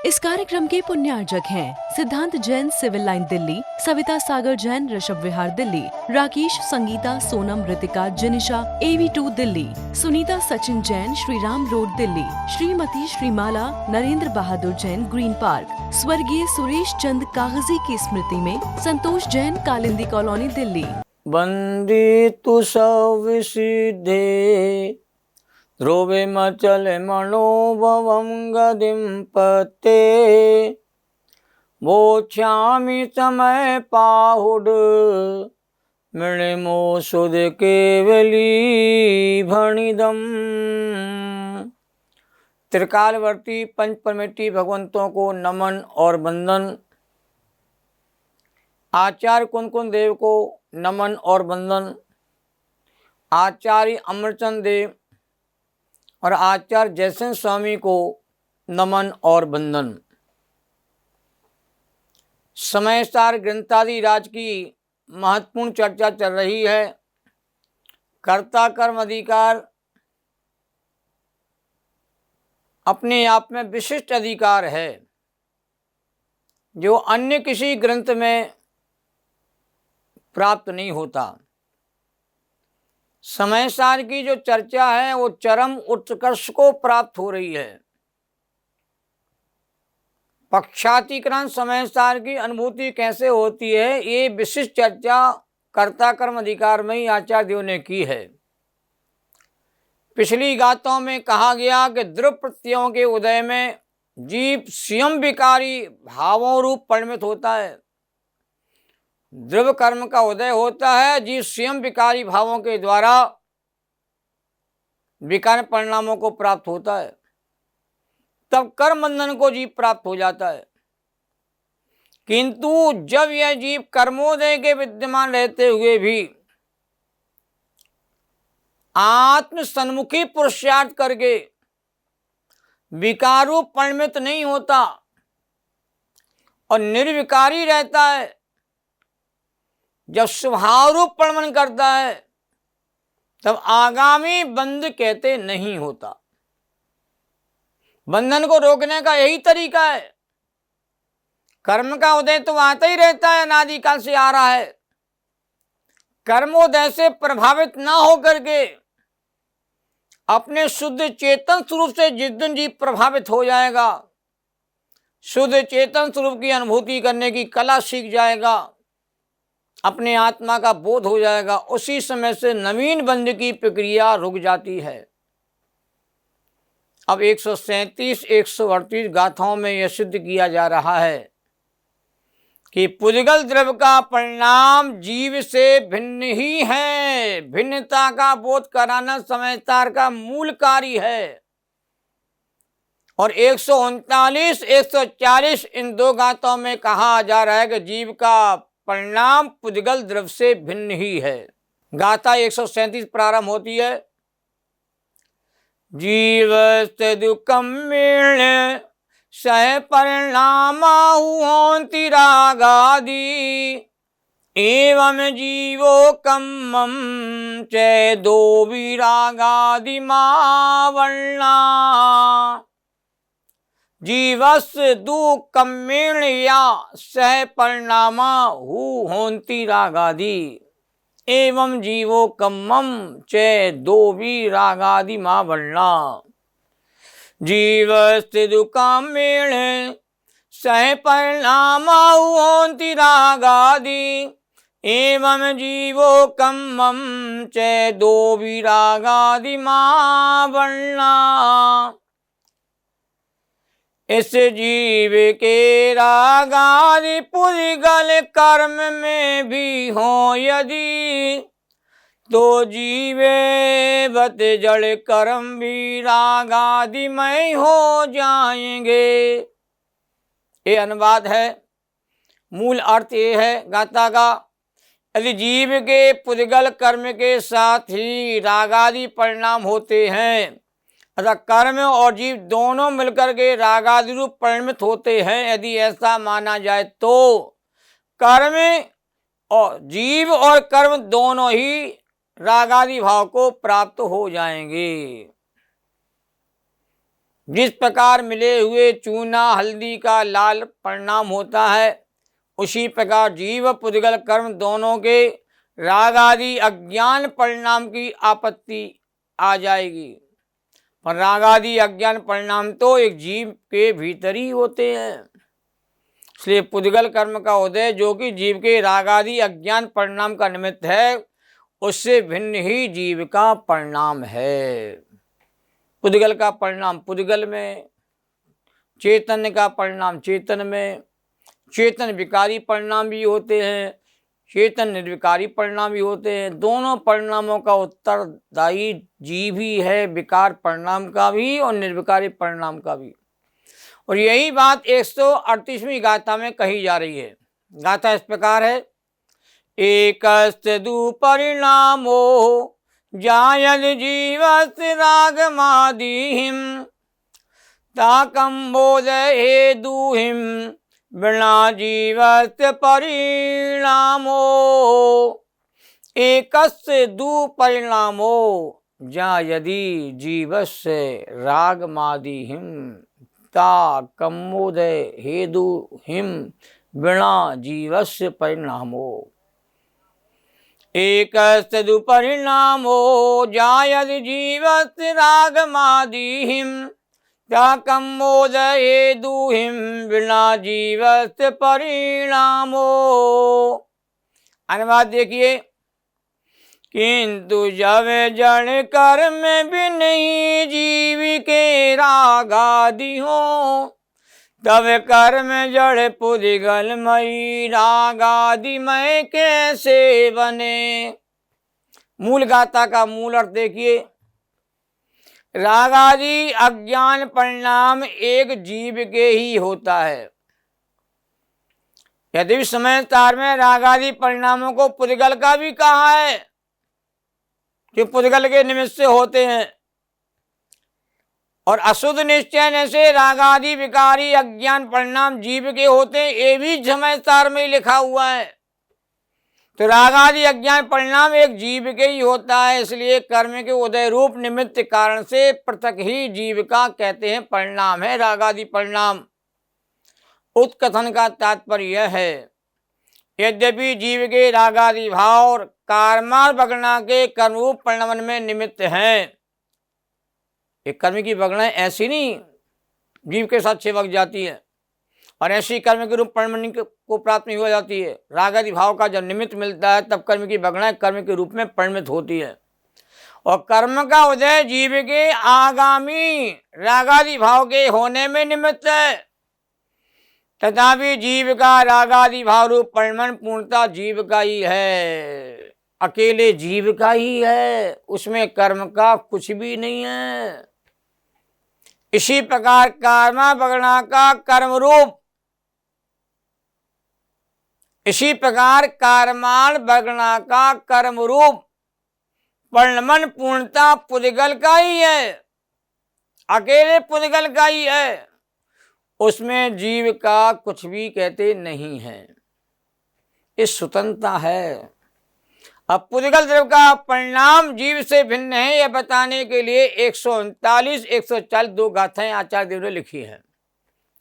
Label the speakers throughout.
Speaker 1: इस कार्यक्रम के पुण्यार्जक हैं सिद्धांत Jain civil line Delhi, Savita Sagar Jain Rishabh Vihar Delhi, Rakesh Sangeeta Sonam Ritika जिनिशा AV2 Delhi, Sunita Sachin Jain Shriram road Delhi, Shrimati श्रीमाला Narendra बहादुर जैन ग्रीन पार्क, स्वर्गीय सुरेश चंद कागजी की स्मृति में संतोष जैन कालिंदी कॉलोनी दिल्ली।
Speaker 2: बंदी तु सविसिद्धे ध्रुवे मचल मनोभवं गदिं पते वोच्छामि समय पाहुड मृणिमो सुध केवली भणिदम। त्रिकालवर्ती पंचपरमेष्ठी भगवंतों को नमन और वंदन। आचार्य कुंदकुंद देव को नमन और वंदन। आचार्य अमरचंद देव और आचार्य जयसिंह स्वामी को नमन और वंदन। समय सार ग्रंथादि राज की महत्वपूर्ण चर्चा चल रही है। कर्ता कर्म अधिकार अपने आप में विशिष्ट अधिकार है जो अन्य किसी ग्रंथ में प्राप्त नहीं होता। समय सार की जो चर्चा है वो चरम उत्कर्ष को प्राप्त हो रही है। पक्षातिकरण समय सार की अनुभूति कैसे होती है, ये विशिष्ट चर्चा कर्ता कर्म अधिकार में ही आचार्य देव ने की है। पिछली गाथाओं में कहा गया कि द्रव प्रत्ययों के उदय में जीव स्वयं विकारी भावों रूप परिणमित होता है। द्रव्य कर्म का उदय होता है, जीव स्वयं विकारी भावों के द्वारा विकार परिणामों को प्राप्त होता है, तब कर्म बंधन को जीव प्राप्त हो जाता है। किंतु जब यह जीव कर्मोदय के विद्यमान रहते हुए भी आत्म सन्मुखी पुरुषार्थ करके विकारों परिणमित नहीं होता और निर्विकारी रहता है, जब स्वभाव रूप परिणमन करता है तब आगामी बंध कहते नहीं होता। बंधन को रोकने का यही तरीका है। कर्म का उदय तो आता ही रहता है, अनादिकाल से आ रहा है। कर्मोदय से प्रभावित ना होकर के अपने शुद्ध चेतन स्वरूप से जिस दिन जीव प्रभावित हो जाएगा, शुद्ध चेतन स्वरूप की अनुभूति करने की कला सीख जाएगा, अपने आत्मा का बोध हो जाएगा, उसी समय से नवीन बंध की प्रक्रिया रुक जाती है। अब 137 138 गाथाओं में यह सिद्ध किया जा रहा है कि पुद्गल द्रव्य का परिणाम जीव से भिन्न ही है। भिन्नता का बोध कराना समझदार का मूल कार्य है। और 139 140 इन दो गाथाओं में कहा जा रहा है कि जीव का परिणाम पुद्गल द्रव्य से भिन्न ही है। गाथा 137 प्रारंभ होती है। जीवस्य दुःखं मीर्ण सह परिणामा होन्ति रागादि एवं जीवो कम्मं चेदो विरागादि मावर्णा। जीवस्य दुःखं मीर्ण या सह परिणामा होन्ति रागादि एवं जीवो कम्मं चेदो विरागादि मावर्णा। जीवस्य दुःखं मीर्ण सह परिणामा होन्ति रागादि एवं जीवो कम्मं चेदो विरागादि मावर्णा। इस जीव के रागादि पुद्गल कर्म में भी हो यदि, तो जीवे बत जड़ कर्म भी रागादिमय हो जाएंगे। ये अनुवाद है। मूल अर्थ ये है गाथा का, यदि जीव के पुद्गल कर्म के साथ ही रागादि परिणाम होते हैं, अतः कर्म और जीव दोनों मिलकर के रागादि रूप परिणमित होते हैं, यदि ऐसा माना जाए तो कर्म और जीव और कर्म दोनों ही रागादि भाव को प्राप्त हो जाएंगे। जिस प्रकार मिले हुए चूना हल्दी का लाल परिणाम होता है, उसी प्रकार जीव पुद्गल कर्म दोनों के राग आदि अज्ञान परिणाम की आपत्ति आ जाएगी। पर राग आदि अज्ञान परिणाम तो एक जीव के भीतर ही होते हैं। इसलिए पुद्गल कर्म का उदय जो कि जीव के राग आदि अज्ञान परिणाम का निमित्त है, उससे भिन्न ही जीव का परिणाम है। पुद्गल का परिणाम पुद्गल में, चैतन्य का परिणाम चेतन में। चेतन विकारी परिणाम भी होते हैं, चेतन निर्विकारी परिणाम भी होते हैं। दोनों परिणामों का उत्तरदायी जीव ही है, विकार परिणाम का भी और निर्विकारी परिणाम का भी। और यही बात 138वीं गाथा में कही जा रही है। गाथा इस प्रकार है, एकस्य दुपरिणामो जायद जीवस्य रागमादिहिं ताकं बोधयेदुहिं बिना जीवस्य परिणामो। एकस्य दुपरिणामो जायदि जीवस्य रागमादिहिं ताकं बोधयेदुहिं बिना जीवस्य परिणामो। एकस्य दुपरिणामो जायति जीवस्य रागमादिहिं ताकं बोधयेदुहिं बिना जीवस्य परिणामो। अनुवाद देखिए, किंतु जब जड़ कर्म भी नहीं जीव के राग आदि हो, तब कर्म जड़ पुद्गल मई राग आदि मय कैसे बने। मूल गाथा का मूल अर्थ देखिए, राग आदि अज्ञान परिणाम एक जीव के ही होता है। यदि समय तार में राग आदि परिणामों को पुद्गल का भी कहा है कि पुद्गल के निमित्त से होते हैं, और अशुद्ध निश्चय से राग आदि विकारी अज्ञान परिणाम जीव के होते हैं, ये भी समय सार में लिखा हुआ है। तो राग आदि अज्ञान परिणाम एक जीव के ही होता है। इसलिए कर्म के उदय रूप निमित्त कारण से पृथक ही जीव का कहते हैं परिणाम है राग आदि परिणाम। उत्कथन का तात्पर्य यह है, यद्यपि जीव के राग आदि भाव और कर्मार बगना के कर्मरूप परिणमन में निमित्त हैं। एक कर्म की बगड़ाएं ऐसी नहीं जीव के साथ छिपक जाती है, और ऐसी कर्म के रूप परिणमन को प्राप्त नहीं हो जाती है। राग आदि भाव का जब निमित्त मिलता है, तब कर्म की बगड़ाएं कर्म के रूप में परिणमित होती है। और कर्म का उदय जीव के आगामी राग आदि भाव के होने में निमित्त है, तथापि जीव का राग आदि भाव रूप परिणमन पूर्णतः जीव का ही है, अकेले जीव का ही है, उसमें कर्म का कुछ भी नहीं है। इसी प्रकार कर्मा बगड़ा का कर्म रूप, इसी प्रकार कर्माण बगड़ा का कर्म रूप परिणमन पूर्णता पुद्गल का ही है, अकेले पुद्गल का ही है, उसमें जीव का कुछ भी कहते नहीं है। इस स्वतंत्रता है। अब पुद्गल द्रव्य का परिणाम जीव से भिन्न है, यह बताने के लिए 139, 140 दो गाथाएं आचार्य देव ने लिखी हैं।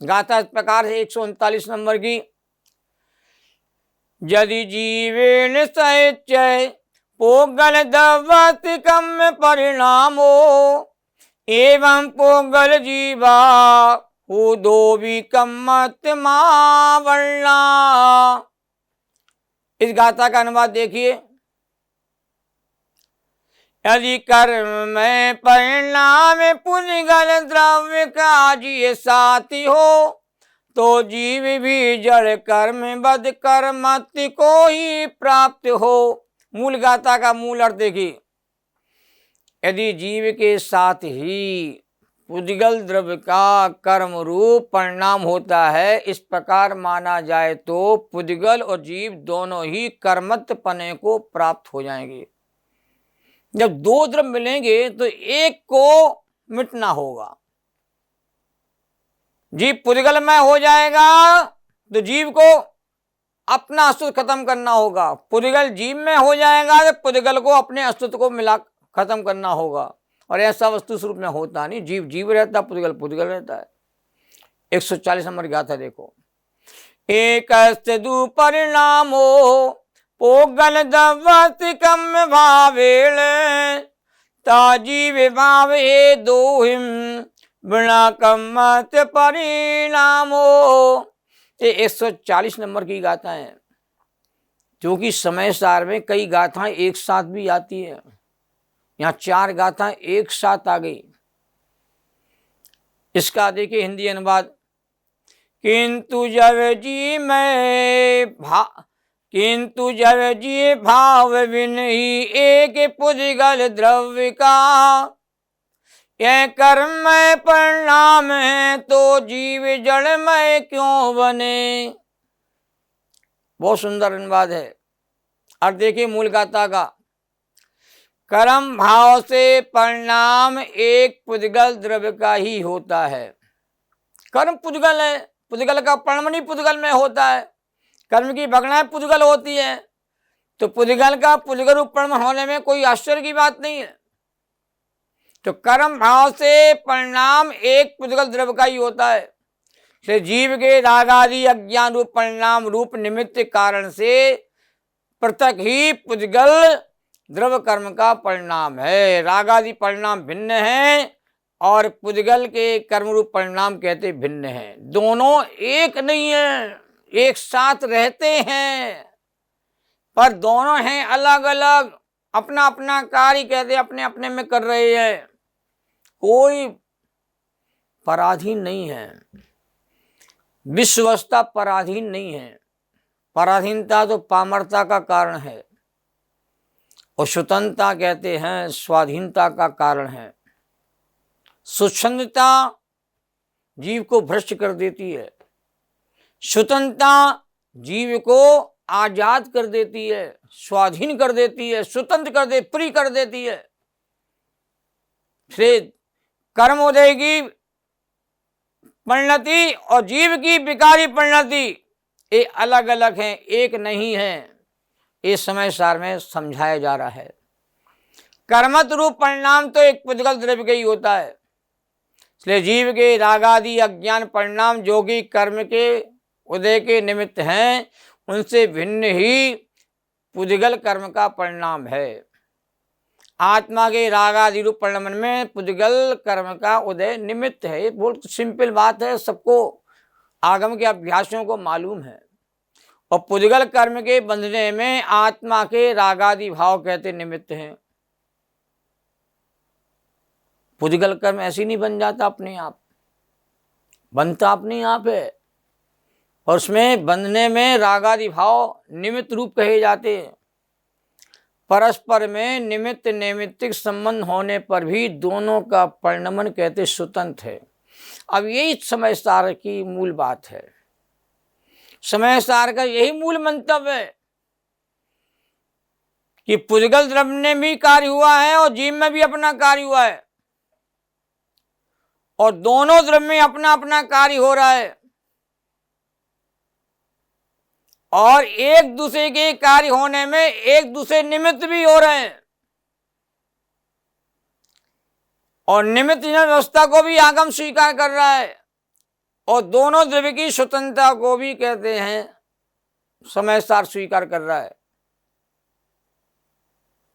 Speaker 2: गाथा इस प्रकार है 139 नंबर की, यदि जीवेन सचय पोगल दवत कम परिणामो एवं पोगल जीवा हो दो भी कम्मत मावरना। इस गाथा का अनुवाद देखिए, यदि कर्म में परिणाम पुद्गल द्रव्य का जी साथी हो, तो जीव भी जड़ कर्म बद कर्मति को ही प्राप्त हो। मूल गाथा का मूल अर्थ देखिए, यदि जीव के साथ ही पुद्गल द्रव्य का कर्म रूप परिणाम होता है, इस प्रकार माना जाए तो पुद्गल और जीव दोनों ही कर्मत पने को प्राप्त हो जाएंगे। जब दो द्रव्य मिलेंगे तो एक को मिटना होगा। जीव पुद्गल में हो जाएगा तो जीव को अपना अस्तित्व खत्म करना होगा, पुद्गल जीव में हो जाएगा तो पुद्गल को अपने अस्तित्व को मिला खत्म करना होगा। और ऐसा वस्तु स्वरूप में होता नहीं। जीव जीव रहता, पुद्गल पुद्गल रहता है। 140 नंबर गाथा देखो। एक दु परिणामो पोगल दवतिकम भावेल ताजीव भावे दोहिम बिना कमत परिणामो। ये 140 नंबर की गाथा है, जो कि समय सार में कई गाथाएं एक साथ भी आती है। यहाँ 4 गाथाएं एक साथ आ गई। इसका देखिए हिंदी अनुवाद। किंतु जब जी भाव बिन ही एक पुद्गल द्रव्य का, यह कर्ममय परिणाम है तो जीव जड़मय क्यों बने। बहुत सुंदर अनुवाद है। और देखिए मूल गाथा का। कर्म भाव से परिणाम एक पुद्गल द्रव्य का ही होता है। कर्म पुद्गल है, पुद्गल का परिणाम ही पुद्गल में होता है। कर्म की भगनाएं पुद्गल होती है, तो पुद्गल का पुद्गल रूप परिणाम होने में कोई आश्चर्य की बात नहीं है। तो कर्म भाव से परिणाम एक पुद्गल द्रव्य का ही होता है। से जीव के राग आदि अज्ञान रूप परिणाम रूप निमित्त कारण से पृथक ही पुद्गल द्रव्य कर्म का परिणाम है। राग आदि परिणाम भिन्न है और पुद्गल के कर्म रूप परिणाम कहते भिन्न हैं। दोनों एक नहीं है, एक साथ रहते हैं, पर दोनों हैं अलग अलग। अपना अपना कार्य कहते अपने अपने में कर रहे हैं, कोई पराधीन नहीं है। विश्वस्ता पराधीन नहीं है। पराधीनता तो पामरता का कारण है, और स्वतंत्रता कहते हैं स्वाधीनता का कारण है। स्वच्छंदता जीव को भ्रष्ट कर देती है, स्वतंत्रता जीव को आजाद कर देती है, स्वाधीन कर देती है, स्वतंत्र कर दे, फ्री कर देती है। फिर कर्मोदय की परिणति और जीव की विकारी परिणति ये अलग अलग हैं, एक नहीं है। इस समय सार में समझाया जा रहा है। कर्मत रूप परिणाम तो एक पुद्गल द्रव्य का ही होता है। इसलिए जीव के रागादि अज्ञान परिणाम जो कि कर्म के उदय के निमित्त हैं, उनसे भिन्न ही पुद्गल कर्म का परिणाम है। आत्मा के रागादि रूप परिणाम में पुद्गल कर्म का उदय निमित्त है। ये बहुत सिंपल बात है, सबको आगम के अभ्यासों को मालूम है। और पुद्गल कर्म के बंधने में आत्मा के रागादि भाव कहते निमित्त हैं। पुद्गल कर्म ऐसे नहीं बन जाता अपने आप, बनता अपने आप है, और उसमें बंधने में रागादि भाव निमित्त रूप कहे जाते हैं। परस्पर में निमित्त नैमित्तिक संबंध होने पर भी दोनों का परिणमन कहते स्वतंत्र है। अब यही समय सार की मूल बात है। समय सार का यही मूल मंतव्य है कि पुद्गल द्रव्य में भी कार्य हुआ है और जीव में भी अपना कार्य हुआ है, और दोनों द्रव्य में अपना अपना कार्य हो रहा है, और एक दूसरे के कार्य होने में एक दूसरे निमित्त भी हो रहे हैं। और निमित्त व्यवस्था को भी आगम स्वीकार कर रहा है, और दोनों द्रव्य की स्वतंत्रता को भी कहते हैं समय सार स्वीकार कर रहा है।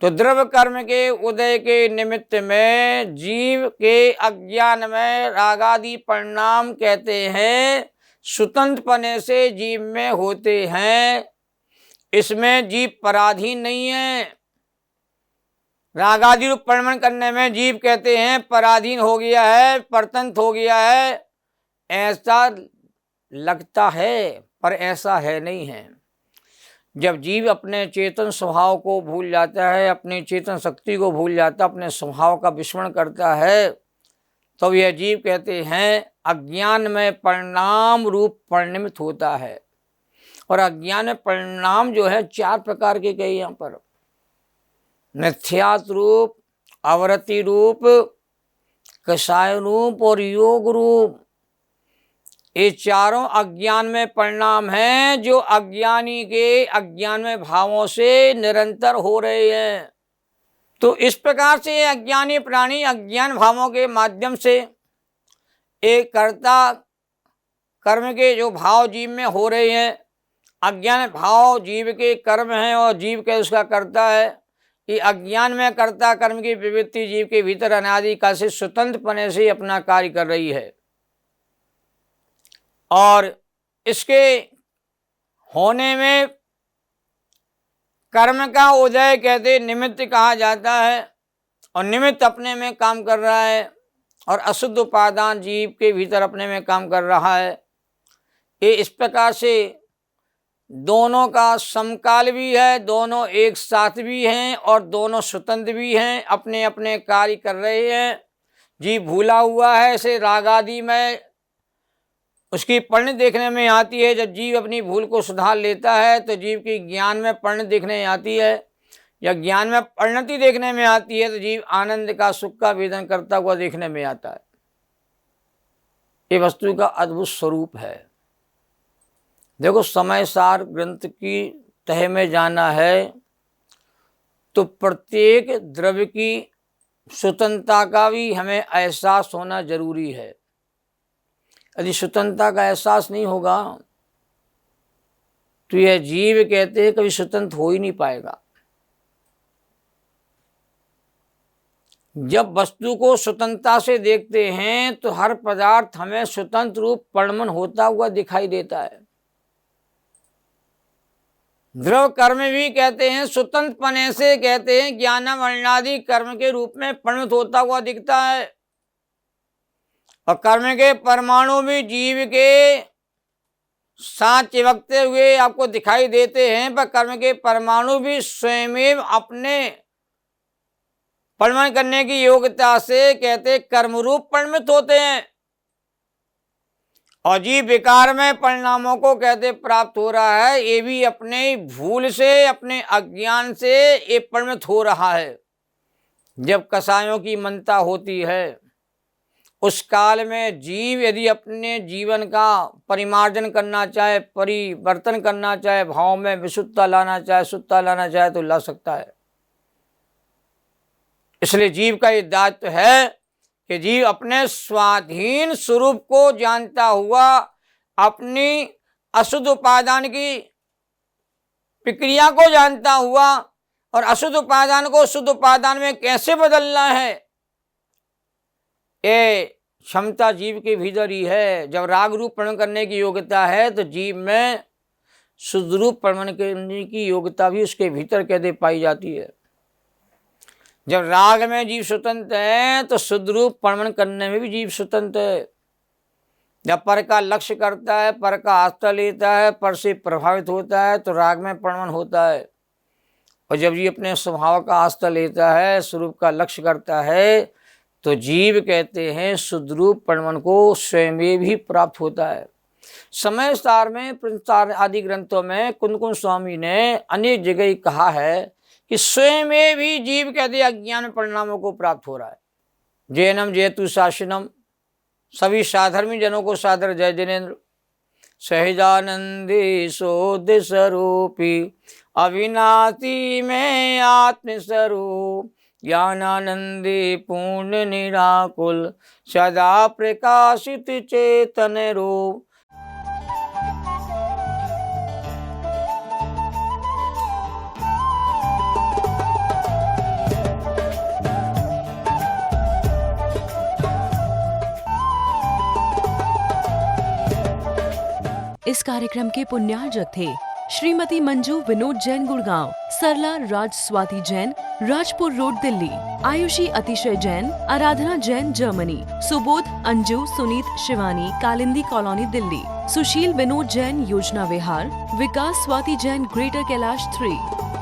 Speaker 2: तो द्रव्य कर्म के उदय के निमित्त में जीव के अज्ञान में रागादि परिणाम कहते हैं स्वतंत्र पने से जीव में होते हैं। इसमें जीव पराधीन नहीं है। रागादि रूप परिणाम करने में जीव कहते हैं पराधीन हो गया है, परतंत्र हो गया है, ऐसा लगता है, पर ऐसा है नहीं है। जब जीव अपने चेतन स्वभाव को भूल जाता है, अपनी चेतन शक्ति को भूल जाता है, अपने स्वभाव का विस्मरण करता है, तो यह जीव कहते हैं अज्ञान में परिणाम रूप परिणमित होता है। और अज्ञान में परिणाम जो है 4 प्रकार के कहे यहाँ पर। मिथ्यात्व रूप, आवृत्ति रूप, कषाय रूप और योग रूप। ये चारों अज्ञान में परिणाम हैं, जो अज्ञानी के अज्ञान में भावों से निरंतर हो रहे हैं। तो इस प्रकार से ये अज्ञानी प्राणी अज्ञान भावों के माध्यम से एक कर्ता कर्म के जो भाव जीव में हो रहे हैं, अज्ञान भाव जीव के कर्म हैं और जीव के उसका कर्ता है। ये अज्ञान में कर्ता कर्म की प्रवृत्ति जीव के भीतर अनादिकाल से स्वतंत्रपने से अपना कार्य कर रही है और इसके होने में कर्म का उदय कहते निमित्त कहा जाता है और निमित्त अपने में काम कर रहा है और अशुद्ध उपादान जीव के भीतर अपने में काम कर रहा है। ये इस प्रकार से दोनों का समकाल भी है, दोनों एक साथ भी हैं और दोनों स्वतंत्र भी हैं, अपने अपने कार्य कर रहे हैं। जीव भूला हुआ है, ऐसे राग आदि में उसकी परिणति देखने में आती है। जब जीव अपनी भूल को सुधार लेता है तो जीव की ज्ञान में परिणति देखने आती है, या ज्ञान में परिणति देखने में आती है तो जीव आनंद का सुख का वेदन करता हुआ देखने में आता है। ये वस्तु का अद्भुत स्वरूप है। देखो, समय सार ग्रंथ की तह में जाना है तो प्रत्येक द्रव्य की स्वतंत्रता का भी हमें एहसास होना जरूरी है। यदि स्वतंत्रता का एहसास नहीं होगा तो यह जीव कहते हैं कभी स्वतंत्र हो ही नहीं पाएगा। जब वस्तु को स्वतंत्रता से देखते हैं तो हर पदार्थ हमें स्वतंत्र रूप परिणमन होता हुआ दिखाई देता है। द्रव कर्म भी कहते हैं स्वतंत्रपने से कहते हैं ज्ञान वर्णादि कर्म के रूप में परिणत होता हुआ दिखता है। और कर्म के परमाणु भी जीव के साथ चिपकते हुए आपको दिखाई देते हैं, पर कर्म के परमाणु भी स्वयं अपने परिणमन करने की योग्यता से कहते कर्म रूप परिणमित होते हैं और जीव विकार में परिणामों को कहते प्राप्त हो रहा है। ये भी अपने भूल से, अपने अज्ञान से ये परिणमित हो रहा है। जब कसायों की मनता होती है उस काल में जीव यदि अपने जीवन का परिमार्जन करना चाहे, परिवर्तन करना चाहे, भाव में विशुद्धता लाना चाहे, शुद्धता लाना चाहे तो ला सकता है। इसलिए जीव का ये दायित्व है कि जीव अपने स्वाधीन स्वरूप को जानता हुआ अपनी अशुद्ध उपादान की प्रक्रिया को जानता हुआ और अशुद्ध उपादान को शुद्ध उपादान में कैसे बदलना है, ये क्षमता जीव के भीतर ही है। जब राग रूप परिणमन करने की योग्यता है तो जीव में शुद्ध रूप परिणमन करने की योग्यता भी उसके भीतर कहते पाई जाती है। जब राग में जीव स्वतंत्र है तो शुद्ध रूप परिणमन करने में भी जीव स्वतंत्र है। जब पर का लक्ष्य करता है, पर का आस्था लेता है, पर से प्रभावित होता है तो राग में परिणमन होता है। और जब जीव अपने स्वभाव का आस्था लेता है, स्वरूप का लक्ष्य करता है तो जीव कहते हैं शुद्ध रूप परिणमन को स्वयं भी प्राप्त होता है। समय सार में, प्रसार आदि ग्रंथों में कुंद स्वामी ने अनेक जगह कहा है कि स्वयं में भी जीव कहते अज्ञान परिणामों को प्राप्त हो रहा है। जैनम जयतु शासनम, सभी साधर्मी जनों को सादर जय जिनेन्द्र। सहजानंदी शोध स्वरूपी अविनाशी में आत्मस्वरूप, ज्ञानानंदी पूर्ण निराकुल सदा प्रकाशित चेतन रूप।
Speaker 1: इस कार्यक्रम के पुण्यार्जक थे श्रीमती मंजू विनोद जैन गुड़गांव, सरला राज स्वाति जैन राजपुर रोड दिल्ली, आयुषी अतिशय जैन, आराधना जैन जर्मनी, सुबोध अंजू सुनीत शिवानी कालिंदी कॉलोनी दिल्ली, सुशील विनोद जैन योजना विहार, विकास स्वाति जैन ग्रेटर कैलाश 3।